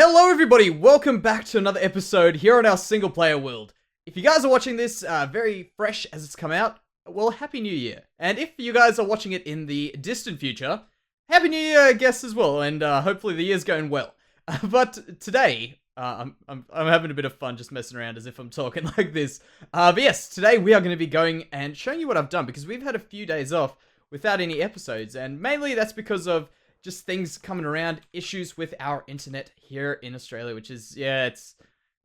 Hello everybody, welcome back to another episode here on our single player world. If you guys are watching this very fresh as it's come out, well, Happy New Year. And if you guys are watching it in the distant future, Happy New Year I guess as well, and hopefully the year's going well. But today, I'm having a bit of fun just messing around as if I'm talking like this. But yes, today we are going to be going and showing you what I've done, because we've had a few days off without any episodes, and mainly that's because of just things coming around, issues with our internet here in Australia, which is, yeah,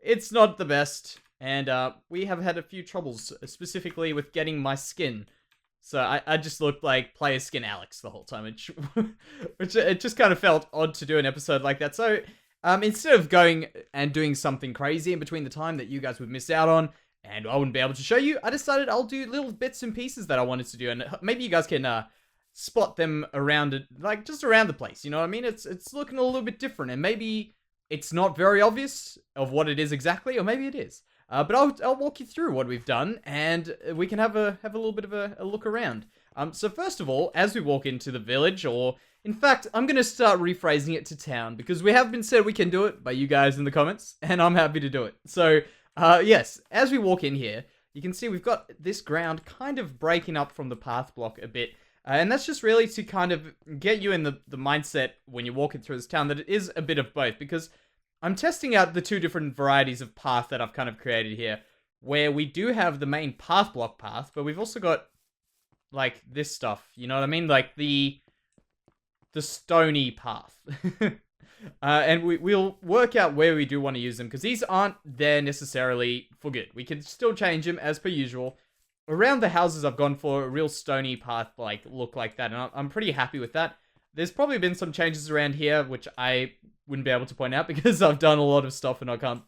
it's not the best. And we have had a few troubles, specifically with getting my skin. So I just looked like player skin Alex the whole time, which it just kind of felt odd to do an episode like that. So instead of going and doing something crazy in between the time that you guys would miss out on, and I wouldn't be able to show you, I decided I'll do little bits and pieces that I wanted to do, and maybe you guys can spot them around it, like just around the place, you know what I mean? It's looking a little bit different, and maybe it's not very obvious of what it is exactly, or maybe it is. But I'll walk you through what we've done, and we can have a little bit of a look around. So first of all, as we walk into the village, or in fact, I'm gonna start rephrasing it to town, because we have been said we can do it by you guys in the comments, and I'm happy to do it. So yes, as we walk in here, you can see we've got this ground kind of breaking up from the path block a bit. And that's just really to kind of get you in the mindset when you're walking through this town that it is a bit of both, because I'm testing out the two different varieties of path that I've kind of created here, where we do have the main path block path, but we've also got like this stuff, you know what I mean? Like the stony path. And we'll work out where we do want to use them, because these aren't there necessarily for good. We can still change them as per usual. Around the houses, I've gone for a real stony path like look like that, and I'm pretty happy with that. There's probably been some changes around here, which I wouldn't be able to point out because I've done a lot of stuff and I can't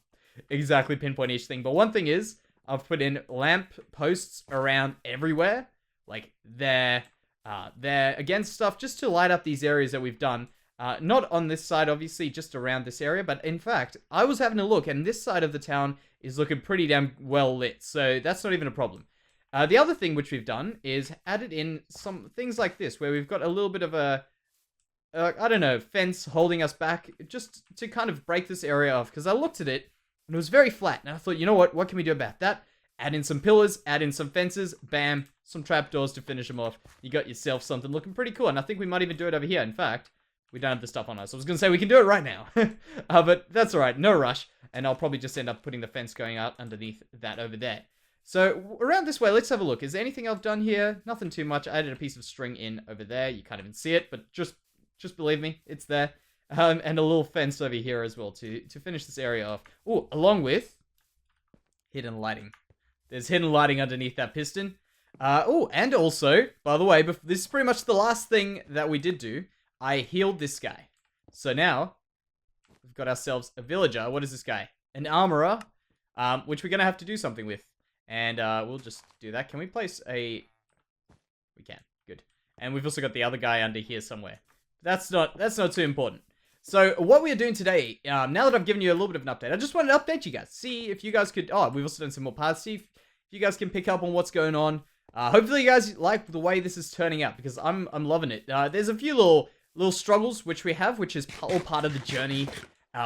exactly pinpoint each thing. But one thing is, I've put in lamp posts around everywhere, like there, against stuff, just to light up these areas that we've done. Not on this side, obviously, just around this area, but in fact, I was having a look, and this side of the town is looking pretty damn well lit, so that's not even a problem. The other thing which we've done is added in some things like this, where we've got a little bit of a, I don't know, fence holding us back, just to kind of break this area off, because I looked at it, and it was very flat, and I thought, you know what can we do about that? Add in some pillars, add in some fences, bam, some trapdoors to finish them off. You got yourself something looking pretty cool, and I think we might even do it over here. In fact, we don't have the stuff on us. I was going to say we can do it right now, but that's alright, no rush, and I'll probably just end up putting the fence going out underneath that over there. So, around this way, let's have a look. Is there anything I've done here? Nothing too much. I added a piece of string in over there. You can't even see it, but just believe me, it's there. And a little fence over here as well to finish this area off. Oh, along with hidden lighting. There's hidden lighting underneath that piston. Oh, and also, by the way, this is pretty much the last thing that we did do. I healed this guy. So now, we've got ourselves a villager. What is this guy? An armorer, which we're going to have to do something with. And we'll just do that. Can we place a... We can. Good. And we've also got the other guy under here somewhere. That's not too important. So what we are doing today, now that I've given you a little bit of an update, I just wanted to update you guys. See if you guys could... Oh, we've also done some more paths. See if you guys can pick up on what's going on. Hopefully you guys like the way this is turning out, because I'm loving it. There's a few little struggles which we have, which is all part of the journey.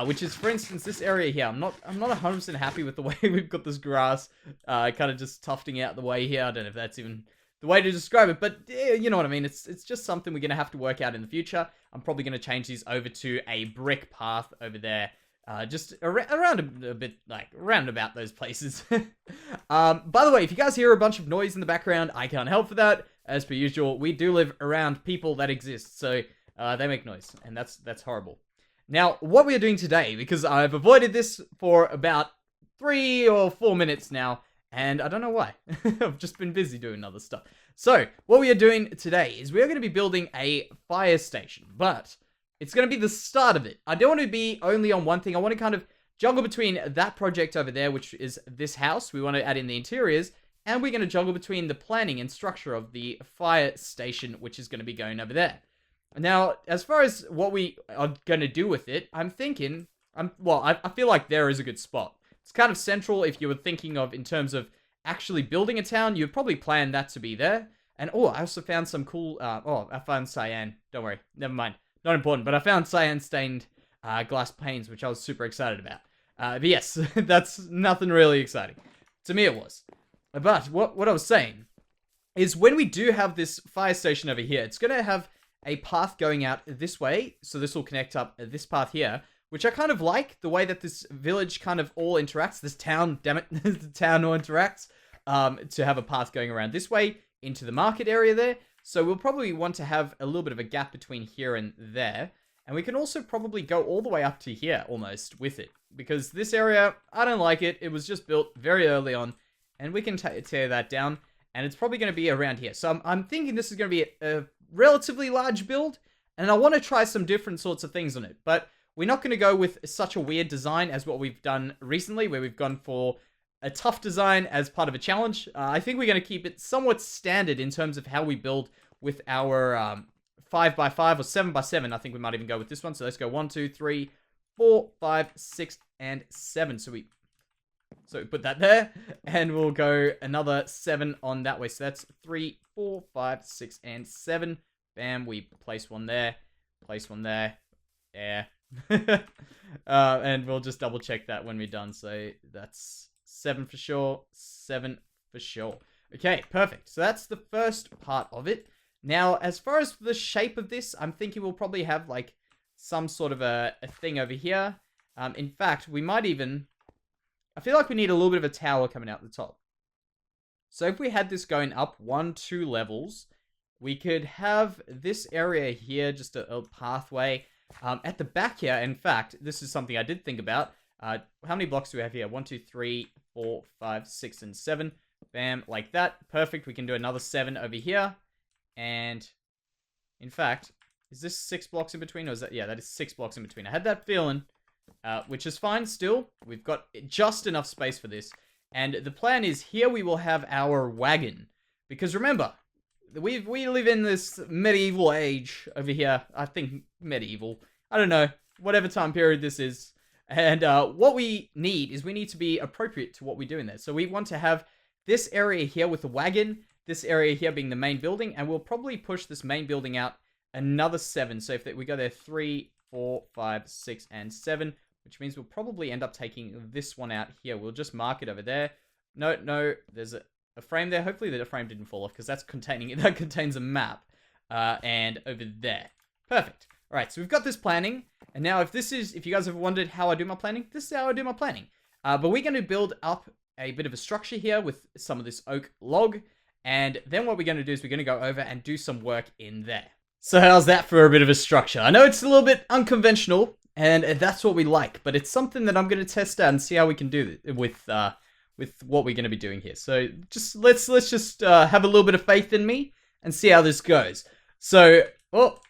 Which is, for instance, this area here. I'm not 100% happy with the way we've got this grass kind of just tufting out the way here. I don't know if that's even the way to describe it, but you know what I mean. It's just something we're going to have to work out in the future. I'm probably going to change these over to a brick path over there. Just around a bit, like, around about those places. By the way, if you guys hear a bunch of noise in the background, I can't help for that. As per usual, we do live around people that exist, so they make noise, and that's horrible. Now, what we are doing today, because I've avoided this for about 3 or 4 minutes now, and I don't know why. I've just been busy doing other stuff. So, what we are doing today is we are going to be building a fire station, but it's going to be the start of it. I don't want to be only on one thing. I want to kind of juggle between that project over there, which is this house. We want to add in the interiors, and we're going to juggle between the planning and structure of the fire station, which is going to be going over there. Now, as far as what we are going to do with it, I'm thinking, I feel like there is a good spot. It's kind of central if you were thinking of in terms of actually building a town, you'd probably plan that to be there. And, oh, I also found some cool, I found cyan. Don't worry, never mind. Not important, but I found cyan stained glass panes, which I was super excited about. But yes, that's nothing really exciting. To me it was. But what I was saying is when we do have this fire station over here, it's going to have a path going out this way. So this will connect up this path here, which I kind of like the way that this village kind of all interacts. This town, damn it, the town all interacts to have a path going around this way into the market area there. So we'll probably want to have a little bit of a gap between here and there. And we can also probably go all the way up to here almost with it. Because this area, I don't like it. It was just built very early on. And we can tear that down. And it's probably going to be around here. So I'm thinking this is going to be a relatively large build. And I want to try some different sorts of things on it. But we're not going to go with such a weird design as what we've done recently. Where we've gone for a tough design as part of a challenge. I think we're going to keep it somewhat standard in terms of how we build with our 5x5 or 7x7. I think we might even go with this one. So let's go 1, 2, 3, 4, 5, 6, and 7. So we put that there, and we'll go another 7 on that way. So that's 3, 4, 5, 6, and 7. Bam, we place one there, yeah. And we'll just double check that when we're done. So that's 7 for sure, 7 for sure. Okay, perfect. So that's the first part of it. Now, as far as the shape of this, I'm thinking we'll probably have like some sort of a thing over here. In fact, we might even... I feel like we need a little bit of a tower coming out the top. So if we had this going up 1, 2 levels, we could have this area here, just a pathway. At the back here, in fact, this is something I did think about. How many blocks do we have here? 1, 2, 3, 4, 5, 6, and 7. Bam, like that. Perfect. We can do another 7 over here. And, in fact, is this 6 blocks in between? Or is that... Yeah, that is 6 blocks in between. I had that feeling, which is fine still. We've got just enough space for this. And the plan is here we will have our wagon. Because remember, we live in this medieval age over here. I think medieval. I don't know. Whatever time period this is. And what we need is we need to be appropriate to what we're doing there. So we want to have this area here with the wagon. This area here being the main building. And we'll probably push this main building out another 7. So if we go there 3, 4, 5, 6, and 7. Which means we'll probably end up taking this one out here. We'll just mark it over there. No. There's a frame there. Hopefully the frame didn't fall off because that contains a map. And over there. Perfect. All right, so we've got this planning. And now if you guys have wondered how I do my planning, this is how I do my planning. But we're going to build up a bit of a structure here with some of this oak log. And then what we're going to do is we're going to go over and do some work in there. So how's that for a bit of a structure? I know it's a little bit unconventional, and that's what we like. But it's something that I'm going to test out and see how we can do it with what we're going to be doing here. So just let's just have a little bit of faith in me and see how this goes. So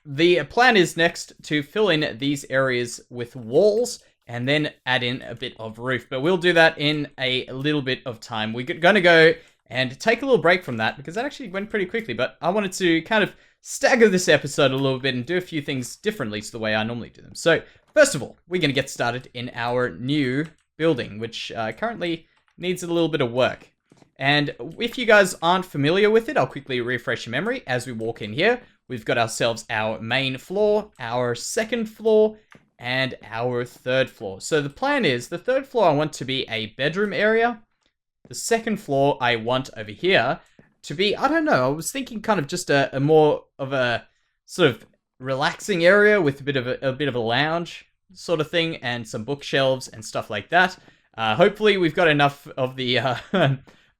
the plan is next to fill in these areas with walls and then add in a bit of roof. But we'll do that in a little bit of time. We're going to go and take a little break from that because that actually went pretty quickly. But I wanted to kind of stagger this episode a little bit and do a few things differently to the way I normally do them. So first of all, we're going to get started in our new building, which currently needs a little bit of work. And if you guys aren't familiar with it, I'll quickly refresh your memory as we walk in here. We've got ourselves our main floor, our second floor, and our third floor. So the plan is, the third floor I want to be a bedroom area. The second floor I want over here to be, I don't know, I was thinking kind of just a more of a sort of relaxing area with a bit of a lounge sort of thing and some bookshelves and stuff like that. Hopefully we've got enough of the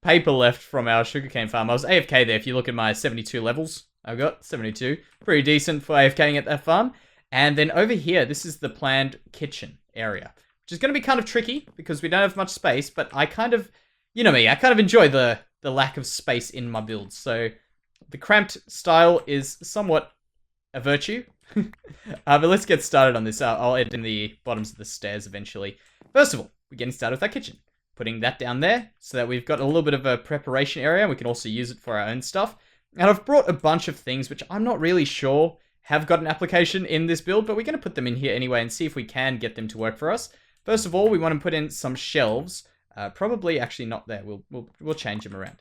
paper left from our sugarcane farm. I was AFK there. If you look at my 72 levels, I've got 72. Pretty decent for AFKing at that farm. And then over here, this is the planned kitchen area, which is going to be kind of tricky because we don't have much space, but I kind of, you know me, I kind of enjoy the lack of space in my builds. So the cramped style is somewhat a virtue. But let's get started on this. I'll edit in the bottoms of the stairs eventually. First of all, we're getting started with our kitchen. Putting that down there so that we've got a little bit of a preparation area. We can also use it for our own stuff. And I've brought a bunch of things which I'm not really sure have got an application in this build, but we're going to put them in here anyway and see if we can get them to work for us. First of all, we want to put in some shelves. Probably actually not there. We'll change them around.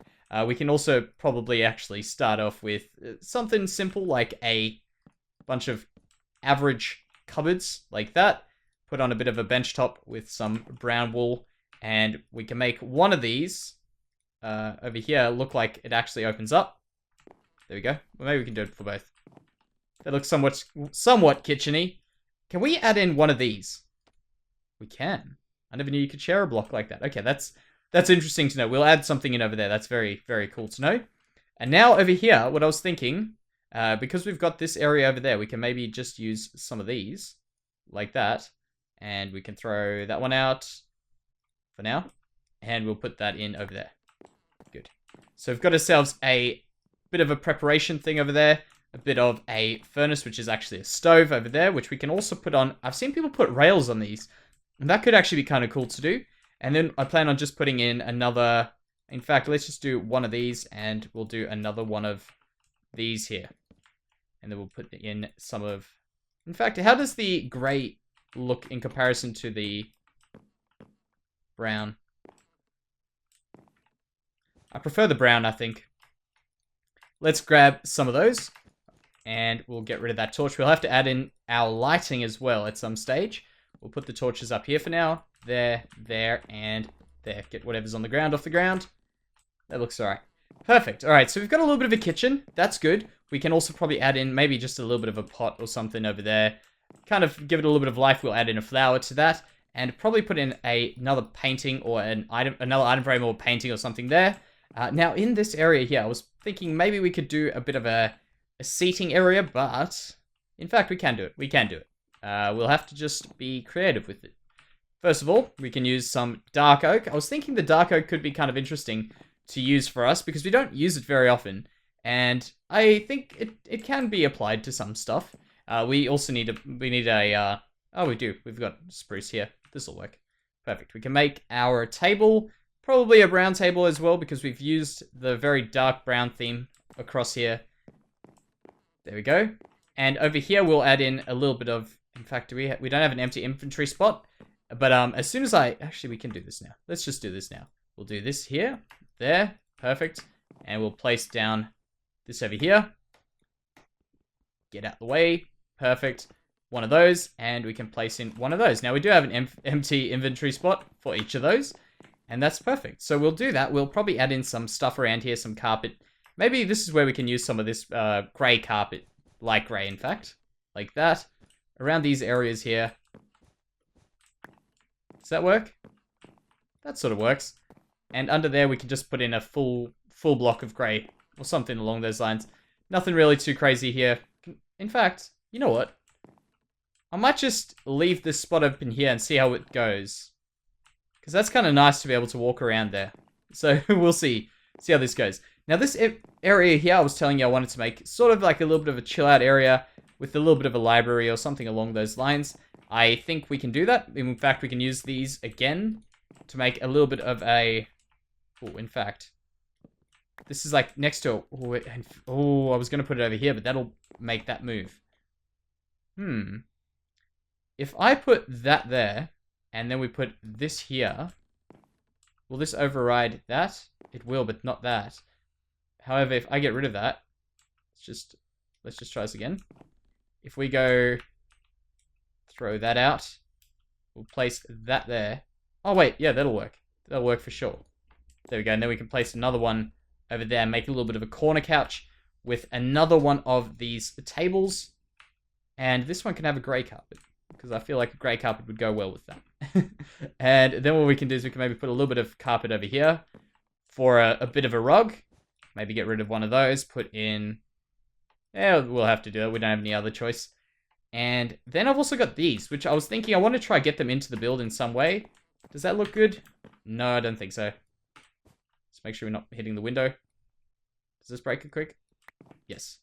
We can also probably actually start off with something simple like a bunch of average cupboards like that. put on a bit of a bench top with some brown wool, and we can make one of these over here look like it actually opens up. There we go. Well, maybe we can do it for both. That looks somewhat kitcheny. Can we add in one of these? We can. I never knew you could share a block like that. Okay, that's interesting to know. We'll add something in over there. That's very, very cool to know. And now over here, what I was thinking, because we've got this area over there, we can maybe just use some of these like that. And we can throw that one out for now. And we'll put that in over there. Good. So we've got ourselves a bit of a preparation thing over there. A bit of a furnace, which is actually a stove over there, which we can also put on. I've seen people put rails on these. And that could actually be kind of cool to do. And then I plan on just putting in another... In fact, let's just do one of these, and we'll do another one of these here. And then we'll put in some of... In fact, how does the grey look in comparison to the brown? I prefer the brown, I think. Let's grab some of those, and we'll get rid of that torch. We'll have to add in our lighting as well at some stage. We'll put the torches up here for now. There, and there. Get whatever's on the ground off the ground. That looks alright. Perfect. Alright, so we've got a little bit of a kitchen. That's good. We can also probably add in maybe just a little bit of a pot or something over there. Kind of give it a little bit of life. We'll add in a flower to that. And probably put in another painting or another item frame or painting or something there. Now, in this area here, I was thinking maybe we could do a bit of a seating area, but... In fact, we can do it. We can do it. We'll have to just be creative with it. First of all, we can use some dark oak. I was thinking the dark oak could be kind of interesting to use for us because we don't use it very often. And I think it can be applied to some stuff. We also need a, oh, we do. We've got spruce here. This will work. Perfect. We can make our table, probably a brown table as well because we've used the very dark brown theme across here. There we go. And over here, we'll add in a little bit of... In fact, we don't have an empty inventory spot. But as soon as actually, we can do this now. Let's just do this now. We'll do this here. There. Perfect. And we'll place down this over here. Get out the way. Perfect. One of those. And we can place in one of those. Now, we do have an empty inventory spot for each of those. And that's perfect. So we'll do that. We'll probably add in some stuff around here. Some carpet. Maybe this is where we can use some of this grey carpet. Light grey, in fact. Like that. Around these areas here. Does that work? That sort of works. And under there, we can just put in a full block of grey. Or something along those lines. Nothing really too crazy here. In fact, you know what? I might just leave this spot open here and see how it goes. Because that's kind of nice to be able to walk around there. So, we'll see. See how this goes. Now, this area here, I was telling you I wanted to make sort of like a little bit of a chill out area with a little bit of a library or something along those lines. I think we can do that. In fact, we can use these again to make a little bit of a... Oh, in fact, this is like next to... Oh, I was going to put it over here, but that'll make that move. If I put that there, and then we put this here, will this override that? It will, but not that. However, if I get rid of that, let's just try this again. If we go... Throw that out. We'll place that there. Oh, wait. Yeah, that'll work. That'll work for sure. There we go. And then we can place another one over there. Make a little bit of a corner couch with another one of these tables. And this one can have a grey carpet. Because I feel like a grey carpet would go well with that. And then what we can do is we can maybe put a little bit of carpet over here. For a bit of a rug. Maybe get rid of one of those. Put in... Yeah, we'll have to do it. We don't have any other choice. And then I've also got these, which I was thinking I want to try get them into the build in some way. Does that look good? No, I don't think so. Let's make sure we're not hitting the window. Does this break it quick? Yes.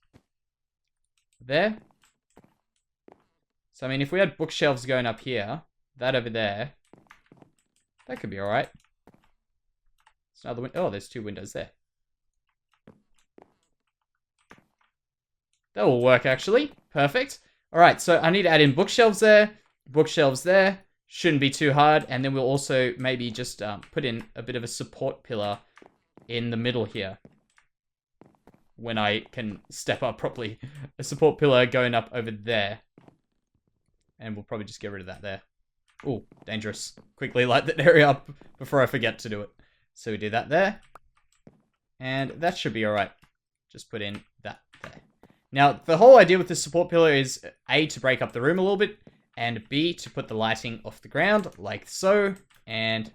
There. So, I mean, if we had bookshelves going up here, that over there, that could be alright. There's another window. Oh, there's two windows there. That will work, actually. Perfect. Alright, so I need to add in bookshelves there. Bookshelves there. Shouldn't be too hard. And then we'll also maybe just put in a bit of a support pillar in the middle here. When I can step up properly. A support pillar going up over there. And we'll probably just get rid of that there. Oh, dangerous. Quickly light that area up before I forget to do it. So we do that there. And that should be alright. Just put in that there. Now, the whole idea with this support pillar is A, to break up the room a little bit, and B, to put the lighting off the ground, like so, and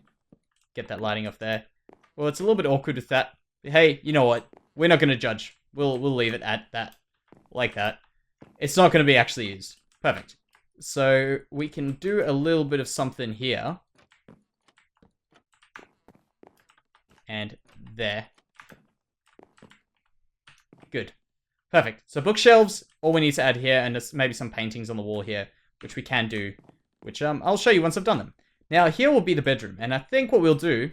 get that lighting off there. Well, it's a little bit awkward with that. Hey, you know what? We're not going to judge. We'll leave it at that, like that. It's not going to be actually used. Perfect. So we can do a little bit of something here. And there. Good. Perfect. So bookshelves, all we need to add here, and maybe some paintings on the wall here, which we can do, which I'll show you once I've done them. Now, here will be the bedroom, and I think what we'll do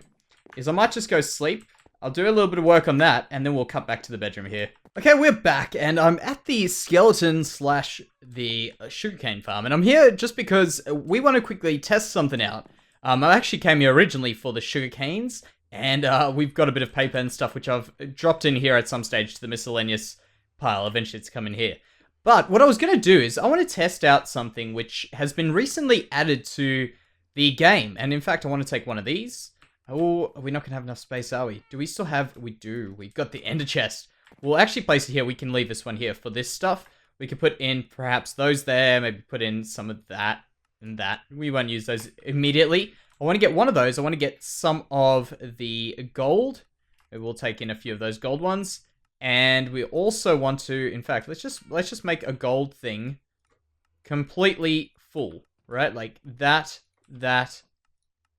is I might just go sleep. I'll do a little bit of work on that, and then we'll cut back to the bedroom here. Okay, we're back, and I'm at the skeleton / the sugarcane farm, and I'm here just because we want to quickly test something out. I actually came here originally for the sugarcanes, and we've got a bit of paper and stuff which I've dropped in here at some stage to the miscellaneous pile. Eventually it's coming here. But what I was going to do is I want to test out something which has been recently added to the game. And in fact, I want to take one of these. Oh, we're not going to have enough space, are we? Do we still have... We do. We've got the ender chest. We'll actually place it here. We can leave this one here for this stuff. We could put in perhaps those there. Maybe put in some of that and that. We won't use those immediately. I want to get one of those. I want to get some of the gold. Maybe we'll take in a few of those gold ones. And we also want to, in fact, let's just make a gold thing completely full, right? Like that,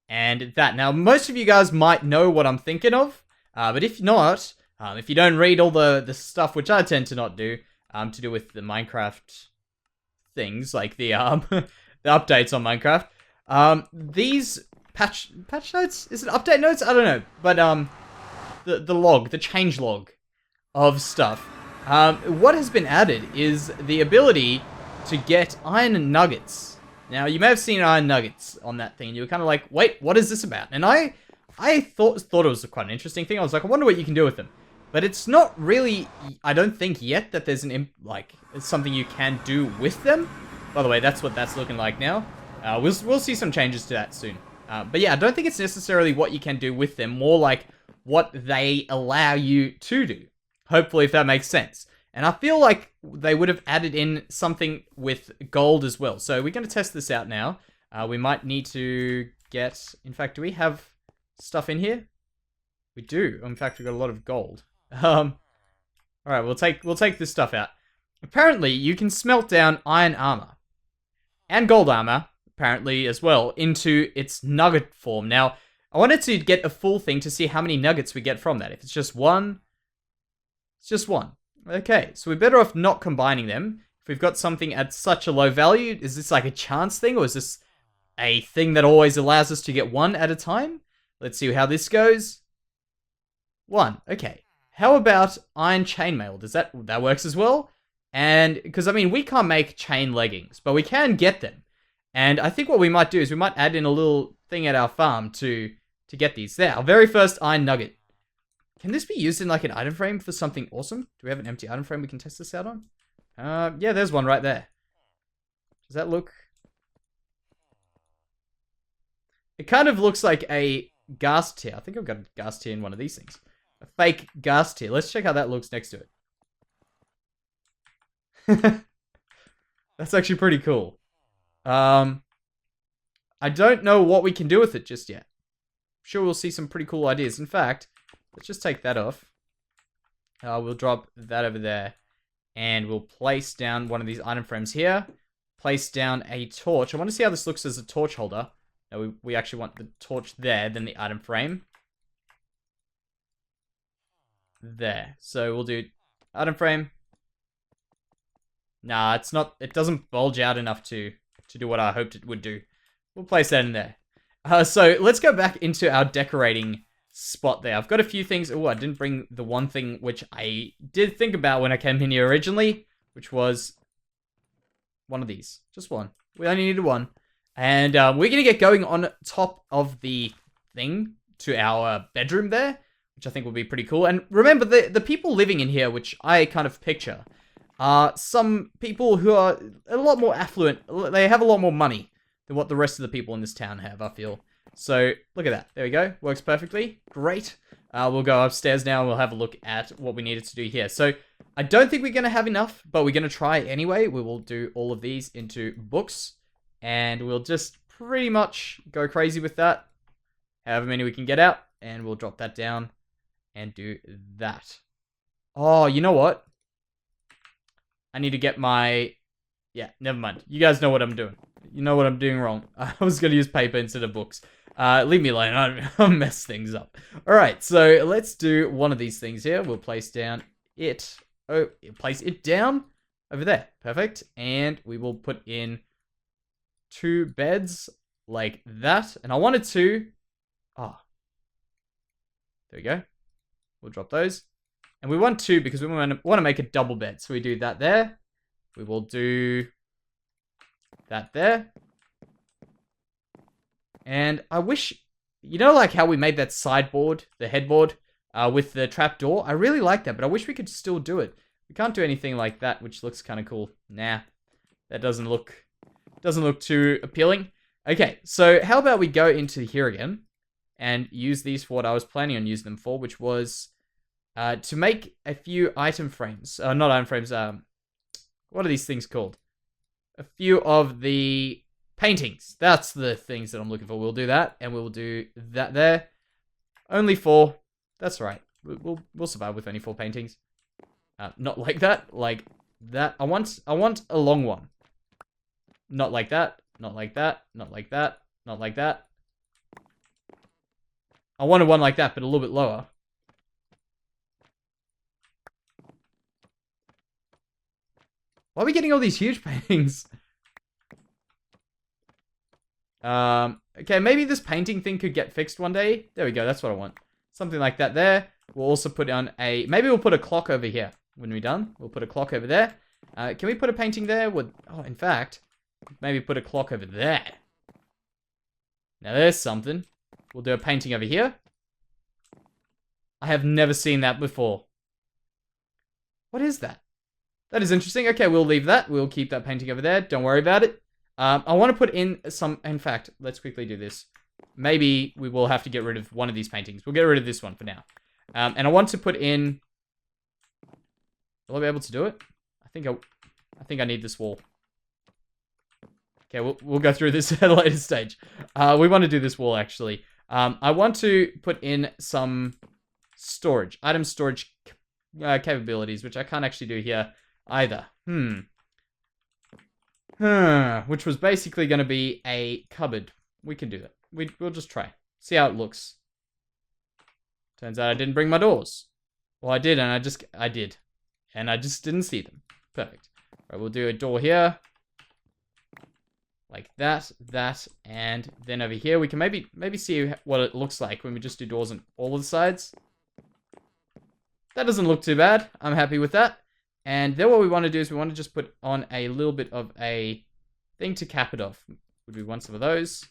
and that. Now, most of you guys might know what I'm thinking of, but if not, if you don't read all the stuff, which I tend to not do, to do with the Minecraft things, like the the updates on Minecraft, these patch notes, is it update notes? I don't know, but the change log of stuff. What has been added is the ability to get iron nuggets. Now, you may have seen iron nuggets on that thing, and you were kind of like, wait, what is this about? And I thought it was quite an interesting thing. I was like, I wonder what you can do with them. But it's not really, I don't think yet that there's something you can do with them. By the way, that's what that's looking like now. We'll see some changes to that soon. But yeah, I don't think it's necessarily what you can do with them, more like what they allow you to do. Hopefully, if that makes sense. And I feel like they would have added in something with gold as well. So we're going to test this out now. We might need to get... In fact, do we have stuff in here? We do. In fact, we've got a lot of gold. Alright, we'll take this stuff out. Apparently, you can smelt down iron armor. And gold armor, apparently, as well, into its nugget form. Now, I wanted to get a full thing to see how many nuggets we get from that. If it's just one... It's just one. Okay, so we're better off not combining them. If we've got something at such a low value, is this like a chance thing, or is this a thing that always allows us to get one at a time? Let's see how this goes. One, okay. How about iron chainmail? Does that works as well? And, because, I mean, we can't make chain leggings, but we can get them. And I think what we might do is we might add in a little thing at our farm to get these. There, our very first iron nugget. Can this be used in like an item frame for something awesome? Do we have an empty item frame we can test this out on? Yeah, there's one right there. Does that look... It kind of looks like a gas tier. I think I've got a gas tier in one of these things. A fake gas tier. Let's check how that looks next to it. That's actually pretty cool. I don't know what we can do with it just yet. I'm sure we'll see some pretty cool ideas. In fact... Let's just take that off. We'll drop that over there. And we'll place down one of these item frames here. Place down a torch. I want to see how this looks as a torch holder. Now, we actually want the torch there, then the item frame. There. So we'll do item frame. Nah, it's not... It doesn't bulge out enough to do what I hoped it would do. We'll place that in there. So let's go back into our decorating spot there. I've got a few things. Oh, I didn't bring the one thing which I did think about when I came in here originally, which was one of these. Just one. We only needed one. And we're going to get going on top of the thing to our bedroom there, which I think will be pretty cool. And remember, the people living in here, which I kind of picture, are some people who are a lot more affluent. They have a lot more money than what the rest of the people in this town have, I feel. So, look at that. There we go. Works perfectly. Great. We'll go upstairs now and we'll have a look at what we needed to do here. So, I don't think we're going to have enough, but we're going to try anyway. We will do all of these into books, and we'll just pretty much go crazy with that. However many we can get out, and we'll drop that down and do that. Oh, you know what? I need to get my... Yeah, never mind. You guys know what I'm doing. You know what I'm doing wrong. I was going to use paper instead of books. Leave me alone. I'll mess things up. Alright, so let's do one of these things here. We'll place down it. Oh, place it down over there. Perfect. And we will put in 2 beds like that. And I wanted to... Oh. There we go. We'll drop those. And we want 2 because we want to make a double bed. So we do that there. We will do that there. And I wish, you know, like how we made that sideboard, the headboard, with the trapdoor? I really like that, but I wish we could still do it. We can't do anything like that, which looks kind of cool. Nah, that doesn't look too appealing. Okay, so how about we go into here again and use these for what I was planning on using them for, which was to make a few item frames. Not item frames, what are these things called? A few of the paintings. That's the things that I'm looking for. We'll do that, and we'll do that there. Only 4. That's right. We'll survive with only 4 paintings. Not like that. Like that. I want a long one. Not like that. Not like that. Not like that. Not like that. I wanted one like that, but a little bit lower. Why are we getting all these huge paintings? Okay, maybe this painting thing could get fixed one day. There we go, that's what I want. Something like that there. We'll also put on a... Maybe we'll put a clock over here when we're done. We'll put a clock over there. Can we put a painting there? Oh, in fact, maybe put a clock over there. Now there's something. We'll do a painting over here. I have never seen that before. What is that? That is interesting. Okay, we'll leave that. We'll keep that painting over there. Don't worry about it. I want to put in some... In fact, let's quickly do this. Maybe we will have to get rid of one of these paintings. We'll get rid of this one for now. And I want to put in... Will I be able to do it? I think I need this wall. Okay, we'll go through this at a later stage. We want to do this wall, actually. I want to put in some storage. Item storage capabilities, which I can't actually do here either. Which was basically going to be a cupboard. We can do that. We'll just try. See how it looks. Turns out I didn't bring my doors. Well, I did, and I did. And I just didn't see them. Perfect. Right, we'll do a door here. Like that, and then over here we can maybe see what it looks like when we just do doors on all of the sides. That doesn't look too bad. I'm happy with that. And then what we want to do is we want to just put on a little bit of a thing to cap it off. Would be one of those.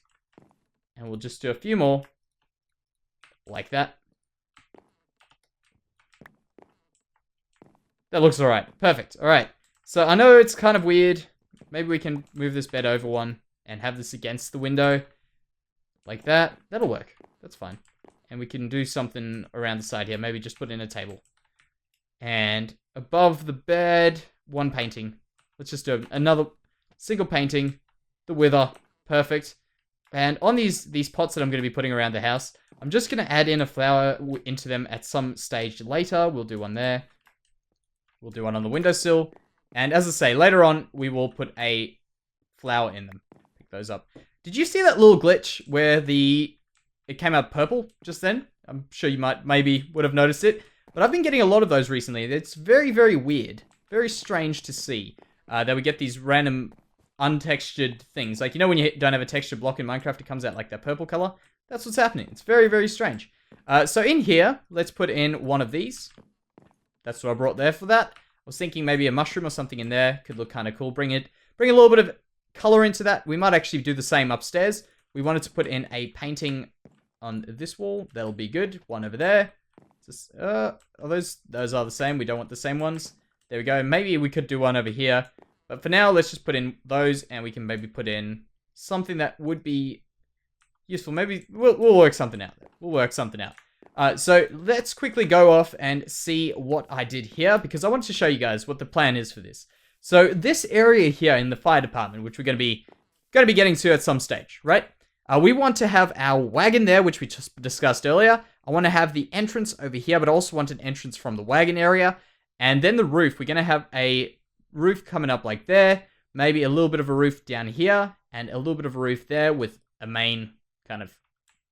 And we'll just do a few more. Like that. That looks alright. Perfect. Alright. So I know it's kind of weird. Maybe we can move this bed over one and have this against the window. Like that. That'll work. That's fine. And we can do something around the side here. Maybe just put in a table. And above the bed, one painting. Let's just do another single painting. The wither. Perfect. And on these pots that I'm going to be putting around the house, I'm just going to add in a flower into them at some stage later. We'll do one there. We'll do one on the windowsill. And as I say, later on, we will put a flower in them. Pick those up. Did you see that little glitch where it came out purple just then? I'm sure you maybe would have noticed it. But I've been getting a lot of those recently. It's very, very weird. Very strange to see. That we get these random untextured things. Like, you know when you don't have a texture block in Minecraft, it comes out like that purple color? That's what's happening. It's very, very strange. So in here, let's put in one of these. That's what I brought there for that. I was thinking maybe a mushroom or something in there. Could look kind of cool. Bring a little bit of color into that. We might actually do the same upstairs. We wanted to put in a painting on this wall. That'll be good. One over there. Those are the same. We don't want the same ones. There we go. Maybe we could do one over here. But for now, let's just put in those, and we can maybe put in something that would be useful. Maybe we'll work something out. We'll work something out. So let's quickly go off and see what I did here, because I want to show you guys what the plan is for this. So this area here in the fire department, which we're going to be getting to at some stage, right? We want to have our wagon there, which we just discussed earlier. I want to have the entrance over here, but I also want an entrance from the wagon area. And then the roof, we're going to have a roof coming up like there, maybe a little bit of a roof down here, and a little bit of a roof there with a main kind of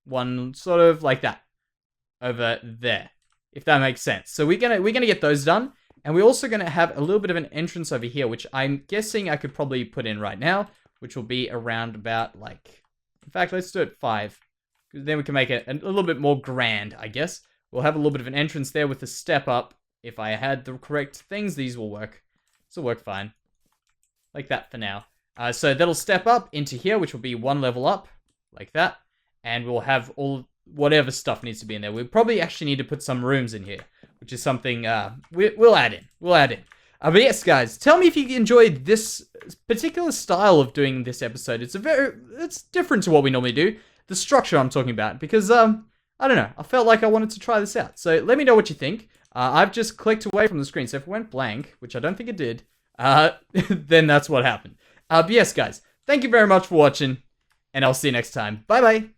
one sort of like that over there, if that makes sense. So we're gonna get those done. And we're also going to have a little bit of an entrance over here, which I'm guessing I could probably put in right now, which will be around about, like... In fact, let's do it 5. Then we can make it a little bit more grand, I guess. We'll have a little bit of an entrance there with a step up. If I had the correct things, these will work. This will work fine. Like that for now. So that'll step up into here, which will be 1 level up, like that. And we'll have all... whatever stuff needs to be in there. We probably actually need to put some rooms in here, which is something we'll add in. We'll add in. But yes, guys, tell me if you enjoyed this particular style of doing this episode. It's different to what we normally do. The structure I'm talking about, because I don't know. I felt like I wanted to try this out. So let me know what you think. I've just clicked away from the screen, so if it went blank, which I don't think it did, then that's what happened. But yes, guys, thank you very much for watching, and I'll see you next time. Bye bye.